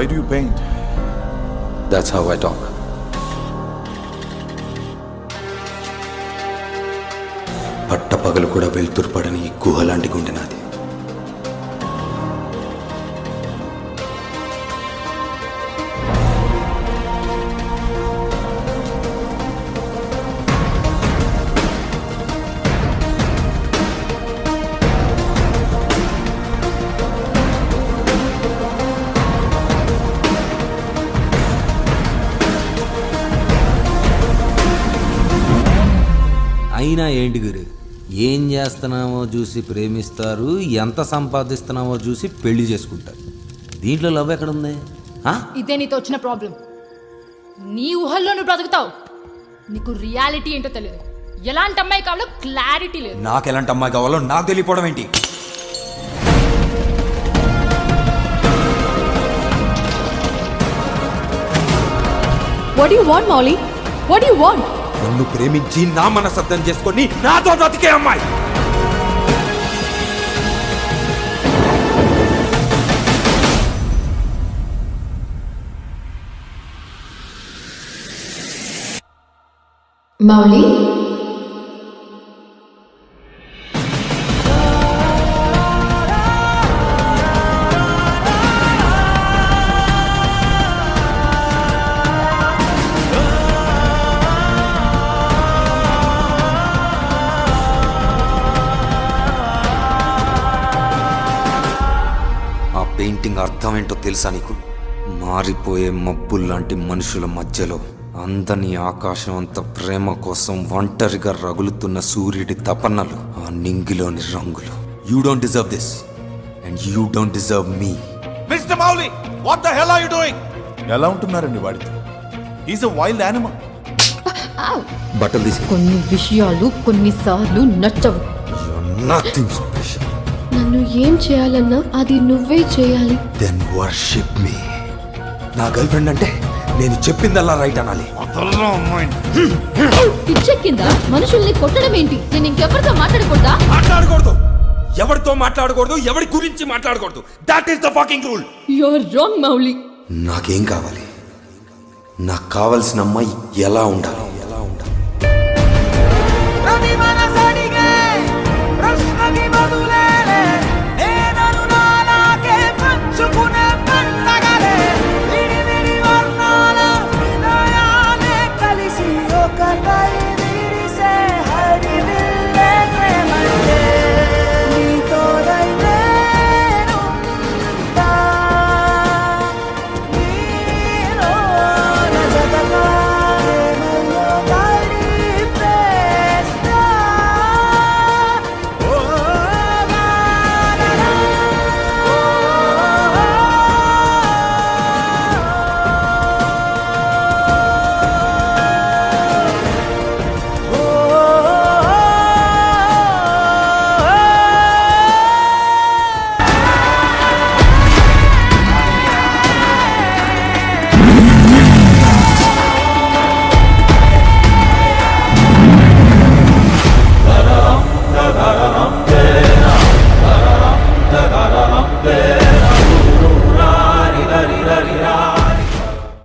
Why do you paint? That's how I talk. పట్టపగలు కూడా వెళ్తురుపడని ఈ గుహ లాంటి గుండె నాది. అయినా ఏంటి గురు, ఏం చేస్తున్నామో చూసి ప్రేమిస్తారు, ఎంత సంపాదిస్తున్నామో చూసి పెళ్లి చేసుకుంటారు. దీంట్లో లవ్ ఎక్కడుంది? ఇదే నీతో వచ్చిన ప్రాబ్లం. నీ ఊహల్లో నువ్వు బ్రతుకుతావు, నీకు రియాలిటీ ఏంటో తెలియదు. ఎలాంటి అమ్మాయి కావాలో క్లారిటీ లేదు. నాకు ఎలాంటి అమ్మాయి కావాలో నాకు తెలియపోవడం ఏంటి? What do you want, Molly? What do you want? నన్ను ప్రేమించి నా మనసర్థం చేసుకొని నాతో బ్రతికే అమ్మాయి. Molly? పెయింటింగ్ అర్థం ఏంటో తెలుసా నీకు? మారిపోయే మబ్బుల్లాంటి మనుషుల మధ్యలో అందని ఆకాశం అంత ప్రేమ కోసం ఒంటరిగా రగులుతున్న సూర్యుడి తపనలు, ఆ నింగిలోని రంగులు. You don't deserve this and you don't deserve me. Mr. Mowgli, what the hell are you doing? ఎలా ఉంటున్నారండి వాడితో? He's a wild animal. బట్టలు తీసి. కొన్ని విషయాలు కొన్నిసార్లు నచ్చవు. Nothing special. నన్ను ఏం చేయాలన్నా అది నువ్వే చేయాలి. Then worship me. నా గర్ల్ ఫ్రెండ్ అంటే నేను చెప్పిందల్లా రైట్ అనాలి. పిచ్చెక్కిందా? మనుషుల్ని కొట్టడం ఏంటి? నేను ఇంకెవరితో మాట్లాడకూడదా? మాట్లాడకూడదు. ఎవరితో మాట్లాడకూడదు, ఎవరి గురించి మాట్లాడకూడదు. That is the fucking rule. You are wrong, Mouli. నాకేం కావాలి? నాకు కావాల్సిన అమ్మాయి ఎలా ఉండాలి?